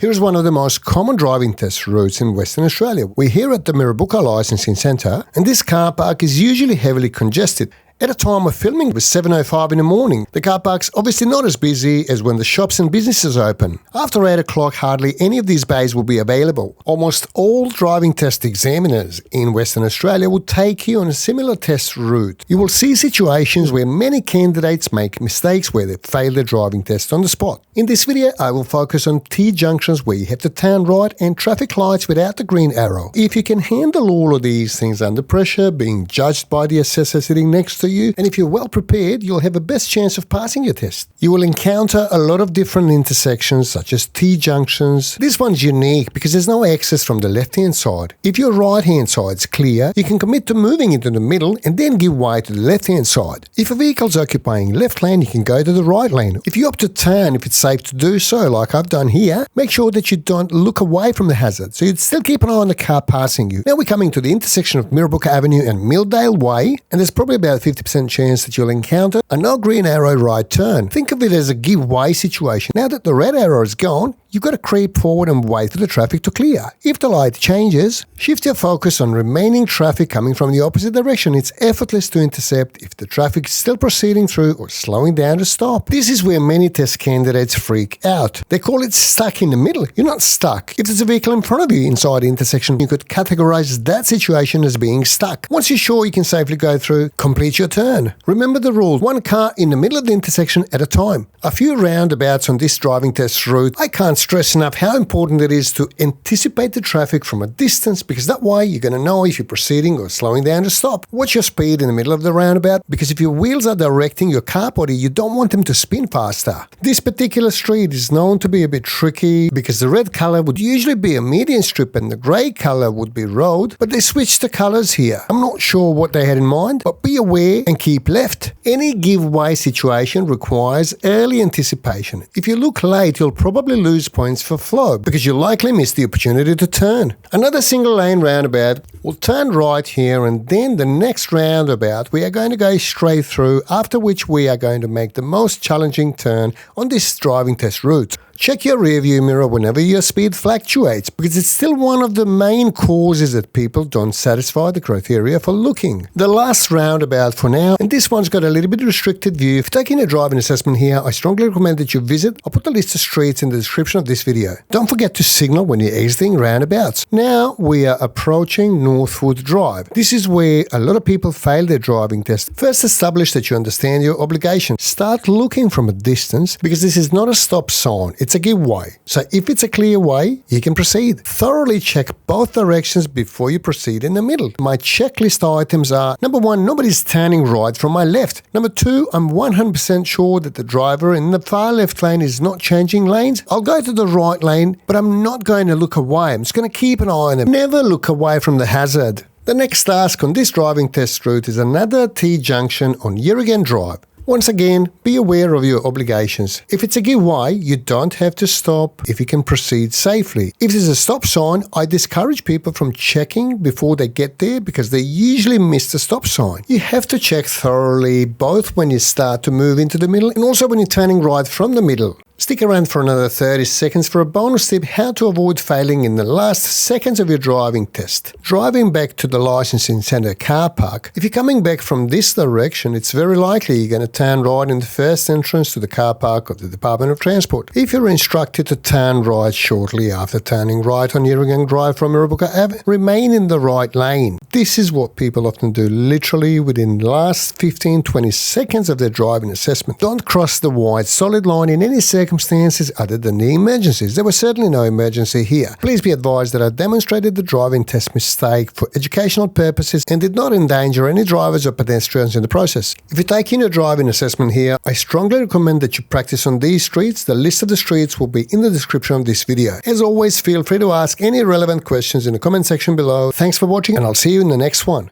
Here's one of the most common driving test routes in Western Australia. We're here at the Mirrabooka Licensing Centre, and this car park is usually heavily congested. At a time of filming, it was 7:05 in the morning. The car park's obviously not as busy as when the shops and businesses open. After 8 o'clock, hardly any of these bays will be available. Almost all driving test examiners in Western Australia will take you on a similar test route. You will see situations where many candidates make mistakes where they fail their driving test on the spot. In this video, I will focus on T junctions where you have to turn right and traffic lights without the green arrow. If you can handle all of these things under pressure, being judged by the assessor sitting next to you, and if you're well prepared, you'll have the best chance of passing your test. You will encounter a lot of different intersections such as T junctions. This one's unique because there's no access from the left-hand side. If your right-hand side's clear, you can commit to moving into the middle and then give way to the left-hand side. If a vehicle's occupying left lane, you can go to the right lane. If you opt to turn, if it's safe to do so, like I've done here, make sure that you don't look away from the hazard, so you'd still keep an eye on the car passing you. Now we're coming to the intersection of Mirrabooka Avenue and Mildale Way, and there's probably about a 50% chance that you'll encounter a no green arrow right turn. Think of it as a give way situation. Now that the red arrow is gone, you've got to creep forward and wait for the traffic to clear. If the light changes, shift your focus on remaining traffic coming from the opposite direction. It's effortless to intercept if the traffic is still proceeding through or slowing down to stop. This is where many test candidates freak out. They call it stuck in the middle. You're not stuck. If there's a vehicle in front of you inside the intersection, you could categorize that situation as being stuck. Once you're sure you can safely go through, complete your turn. Remember the rule, one car in the middle of the intersection at a time. A few roundabouts on this driving test route. I can't stress enough how important it is to anticipate the traffic from a distance, because that way you're going to know if you're proceeding or slowing down to stop. Watch your speed in the middle of the roundabout, because if your wheels are directing your car body, you don't want them to spin faster. This particular street is known to be a bit tricky because the red colour would usually be a median strip and the grey colour would be road, but they switched the colours here. I'm not sure what they had in mind, but be aware and keep left. Any give way situation requires early anticipation. If you look late, you'll probably lose points for flow because you'll likely miss the opportunity to turn. Another single lane roundabout will turn right here, and then the next roundabout we are going to go straight through, after which we are going to make the most challenging turn on this driving test route. Check your rearview mirror whenever your speed fluctuates, because it's still one of the main causes that people don't satisfy the criteria for looking. The last roundabout for now, and this one's got a little bit restricted view. If you're taking a driving assessment here, I strongly recommend that you visit. I'll put the list of streets in the description of this video. Don't forget to signal when you're exiting roundabouts. Now we are approaching Northwood Drive. This is where a lot of people fail their driving test. First, establish that you understand your obligation. Start looking from a distance, because this is not a stop sign. It's a give way. So if it's a clear way, you can proceed. Thoroughly check both directions before you proceed in the middle. My checklist items are: number 1, nobody's turning right from my left. Number 2, I'm 100% sure that the driver in the far left lane is not changing lanes. I'll go to the right lane, but I'm not going to look away. I'm just going to keep an eye on them. Never look away from the hazard. The next task on this driving test route is another T junction on Yirrigan Drive. Once again, be aware of your obligations. If it's a give way, you don't have to stop if you can proceed safely. If there's a stop sign, I discourage people from checking before they get there, because they usually miss the stop sign. You have to check thoroughly, both when you start to move into the middle and also when you're turning right from the middle. Stick around for another 30 seconds for a bonus tip: how to avoid failing in the last seconds of your driving test. Driving back to the licensing centre car park, if you're coming back from this direction, it's very likely you're going to turn right in the first entrance to the car park of the Department of Transport. If you're instructed to turn right shortly after turning right on Yirrigan Drive from Mirrabooka Avenue, remain in the right lane. This is what people often do literally within the last 15-20 seconds of their driving assessment. Don't cross the white solid line in any circumstances other than the emergencies. There was certainly no emergency here. Please be advised that I demonstrated the driving test mistake for educational purposes and did not endanger any drivers or pedestrians in the process. If you're taking a driving assessment here, I strongly recommend that you practice on these streets. The list of the streets will be in the description of this video. As always, feel free to ask any relevant questions in the comment section below. Thanks for watching, and I'll see you in the next one.